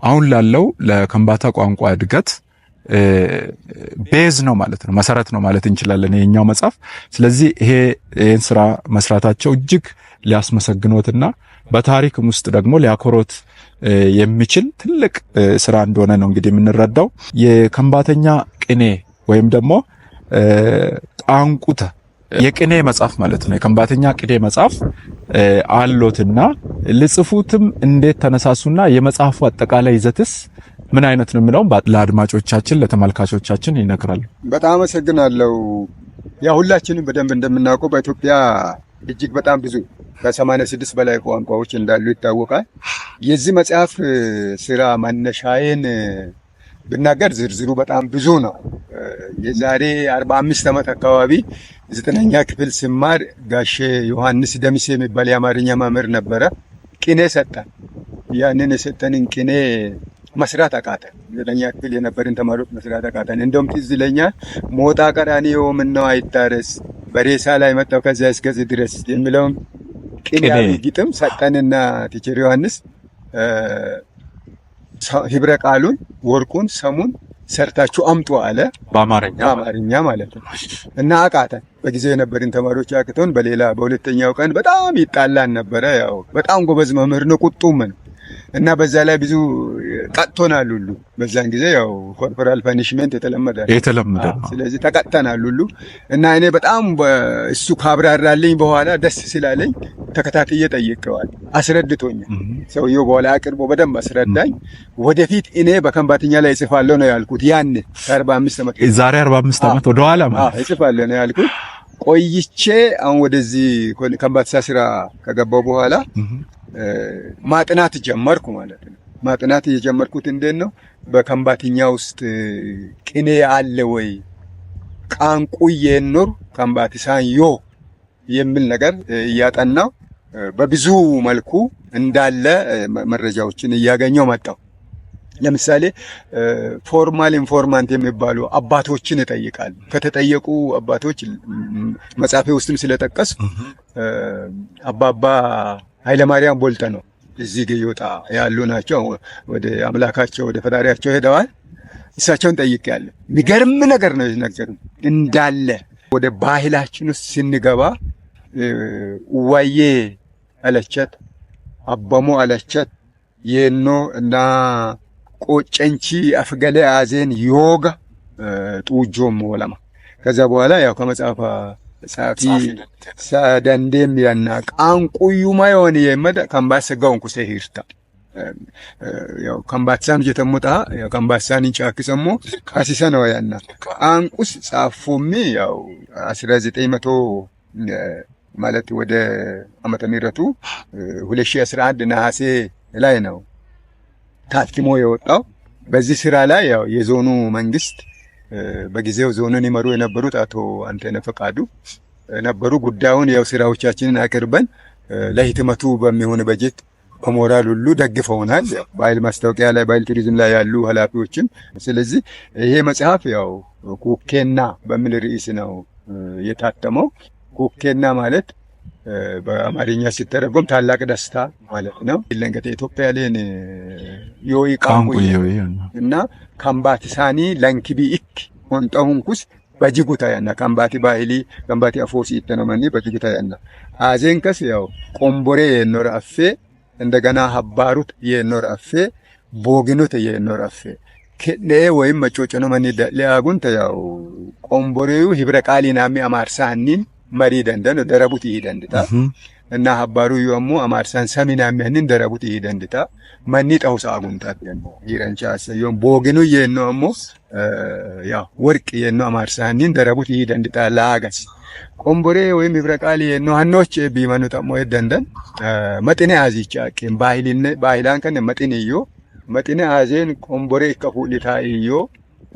አሁን ላለው ለከምባታ ቋንቋ እድገት ቤዝ ነው ማለት ነው፣ መሰረት ነው ማለት እንችላለን የኛው መጽሐፍ። ስለዚህ ይሄን ስራ መስራታቸው እጅግ ሊያስመሰግኖትና በታሪክም ውስጥ ደግሞ ሊያኮሮት የሚችል ትልቅ ስራ እንደሆነ ነው እንግዲህ የምንረዳው። የከምባተኛ ቅኔ ወይም ደግሞ ጣንቁተ የቅኔ መጽሐፍ ማለት ነው። የከምባተኛ ቅኔ መጽሐፍ አሎትና ልጽፉትም እንዴት ተነሳሱና የመጽሐፉ አጠቃላይ ይዘትስ ምን አይነት ነው የሚለው ለአድማጮቻችን ለተመልካቾቻችን ይነግራሉ። በጣም አመሰግናለሁ። ያ ሁላችንም በደንብ እንደምናውቀው በኢትዮጵያ እጅግ በጣም ብዙ ከ86 በላይ ቋንቋዎች እንዳሉ ይታወቃል። የዚህ መጽሐፍ ስራ መነሻዬን ብናገር ዝርዝሩ በጣም ብዙ ነው። የዛሬ 45 ዓመት አካባቢ 9ኛ ክፍል ስማር ጋሼ ዮሐንስ ደምሴ የሚባል የአማርኛ መምህር ነበረ። ቅኔ ሰጠን። ያንን የሰጠንን ቅኔ መስራት አቃተን። 9ኛ ክፍል የነበርን ተማሪዎች መስራት አቃተን። እንደውም ትዝ ይለኛል ሞጣ ቀራኒዮ ምነው አይታረስ በሬሳ ላይ መጣው ከዚያ እስከዚህ ድረስ የሚለውን ቅኔያዊ ግጥም ሰጠንና ቲቸር ዮሐንስ ህብረ ቃሉን ወርቁን ሰሙን ሰርታችሁ አምጡ አለ። በአማርኛ ማለት ነው። እና አቃተን። በጊዜው የነበርን ተማሪዎች አቅቶን በሁለተኛው ቀን በጣም ይጣላን ነበረ። ያው በጣም ጎበዝ መምህር ነው፣ ቁጡም ነው። እና በዛ ላይ ብዙ ቀጥቶናል ሁሉ። በዛን ጊዜ ያው ኮርፖራል ፐኒሽመንት የተለመደ ነው። ስለዚህ ተቀጥተናል ሁሉ። እና እኔ በጣም እሱ ካብራራልኝ በኋላ ደስ ስላለኝ ተከታትዬ ጠይቀዋል። አስረድቶኛል። ሰውየው በኋላ አቅርቦ በደንብ አስረዳኝ። ወደፊት እኔ በከምባተኛ ላይ እጽፋለሁ ነው ያልኩት። ያን ከ45 ዓመት ዛሬ 45 ዓመት ወደ ኋላ ማለት እጽፋለሁ ነው ያልኩት። ቆይቼ አሁን ወደዚህ ከምባታ ስራ ከገባው በኋላ ማጥናት ጀመርኩ ማለት ነው። ማጥናት የጀመርኩት እንዴት ነው? በከምባተኛ ውስጥ ቅኔ አለ ወይ ቃንቁዬ ኖር ከምባቲሳን ዮ የሚል ነገር እያጠናው በብዙ መልኩ እንዳለ መረጃዎችን እያገኘው መጣው። ለምሳሌ ፎርማል ኢንፎርማንት የሚባሉ አባቶችን ይጠይቃል። ከተጠየቁ አባቶች መጽሐፌ ውስጥም ስለጠቀስ አባባ ኃይለማርያም ቦልተ ነው እዚህ ገዮጣ ያሉ ናቸው። ወደ አምላካቸው ወደ ፈጣሪያቸው ሄደዋል። እሳቸውን ጠይቄያለሁ። የሚገርም ነገር ነው የነገሩኝ። እንዳለ ወደ ባህላችን ውስጥ ስንገባ ዋዬ አለቸት፣ አባሞ አለቸት፣ የኖ እና ቆጨንቺ አፍገለ አዜን ዮጋ ጡጆም ወለማ ከዛ በኋላ ያው ከመጽሐፋ ጻፊ ሳዳንዴም ያና ቃንቁዩ ማዮን የመደ ከምባሰጋውን ኩሴ ሂርታ ያው ከምባሳን ጀተሞታ ያው ከምባሳን እንጫክሰሞ ካሲሳ ነው ያና ቃንቁስ ጻፎሚ ያው 1900 ማለት ወደ ዓመተ ምህረቱ 2011 ነሐሴ ላይ ነው ታትሞ የወጣው። በዚህ ስራ ላይ ያው የዞኑ መንግስት በጊዜው ዞኑን ይመሩ የነበሩት አቶ አንተነህ ፈቃዱ ነበሩ። ጉዳዩን ያው ስራዎቻችንን አቅርበን ለህትመቱ በሚሆን በጀት በሞራል ሁሉ ደግፈውናል። ባህል ማስታወቂያ ላይ ባህል ቱሪዝም ላይ ያሉ ኃላፊዎችም። ስለዚህ ይሄ መጽሐፍ ያው ኩኬና በሚል ርዕስ ነው የታተመው። ኩኬና ማለት በአማርኛ ሲተረጎም ታላቅ ደስታ ማለት ነው። ለንገተ ኢትዮጵያ ለን ዮይ ቃንቁዬ እና ከምባቲሳኒ ለንኪቢ ኢክ ወንጣሁንኩስ በጅጉታ ያና ከምባቲ ባህሊ ከምባቲ አፎሲ ኢተነመኒ በጅጉታ ያና አዜንከስ ያው ቆምቦሬ የኖር አፌ እንደገና ሀባሩት የኖር አፌ ቦግኑት የኖር አፌ ከኔ ወይም መጮጮ ነው ማን ለያጉን ተያው ቆምቦሬው ህብረ ቃሊናሚ አማርሳኒን መሪ ደንደን ደረቡት ይደንድታ እና ሀባሩ ይወሙ አማርሳን ሰሚና ምን ደረቡት ይደንድታ ማን ይጣውሳ አጉንታት የሞ ይረንቻ ሰዮን ቦግኑ የነሞ ያ ወርቅ የነ አማርሳኒን ደረቡት ይደንድታ ላጋስ ቆምቦሬ ወይም ይብረቃሊ የነ ሀኖች ቢመኑ ተሞ ይደንደን መጥኔ አዚቻ ቂም ባይላን ከነ መጥኔዮ መጥኔ አዜን ቆምቦሬ ከፉሊታ ይዮ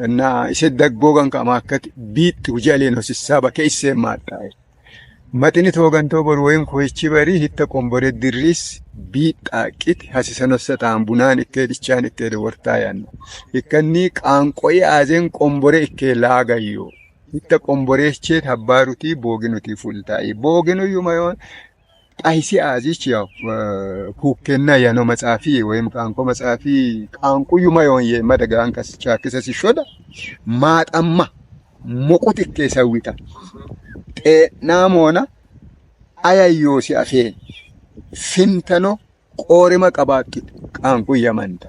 እና ይሰደግቦጋን ከማከት ቢት ውጃሌ ነው ሲሳባ ከይሴ ማጣይ መጥኒ ተወገንቶ በር ወይም ኮይቺ በሪ ሂተ ቆምቦሬ ድሪስ ቢጣቂት ሐሲሰነሰታን ቡናን እከዲቻን እከደ ወርታያን ይከኒ ቃንቆይ አዜን ቆምቦሬ እከ ላጋዮ ሂተ ቆምቦሬ ቼት ሀባሩቲ ቦግኑቲ ፉልታይ ቦግኑ ዩማዮን ጣይሲ አዚች ያው ኩከና ያኖ መጻፊ ወይም ቃንቆ መጻፊ ቃንቁዩ ማዮን የመደጋን ከስቻ ከሰሲሾዳ ማጣማ ሞቁት ከሰዊታ ጤናሞና አያዮ ሲአፌ ፍንተኖ ቆሪማ ቀባቂ ቃንቁ ያማንታ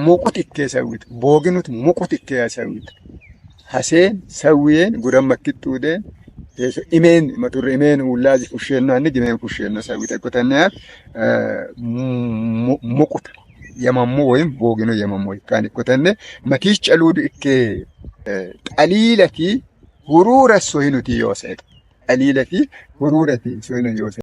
ሞቁት ከሰዊት ቦግኑት ሞቁት ከሰዊት ሐሴን ሰዊየን ጉረም መክቱደ ኢሜን መጡር ኢሜን ውላዚ ኩሽና ንግሜን ኩሽና ሰዊት እኮተናያት ሞቁት የማሞ ወይም ቦግኑ የማሞ ይካን እኮተነ መኪች ጨሉድ እከ ጠሊለቲ ሁሩረ ሶይኑቲ ዮሴት ጠሊለቲ ሁሩረቲ ሶይኑ ዮሴት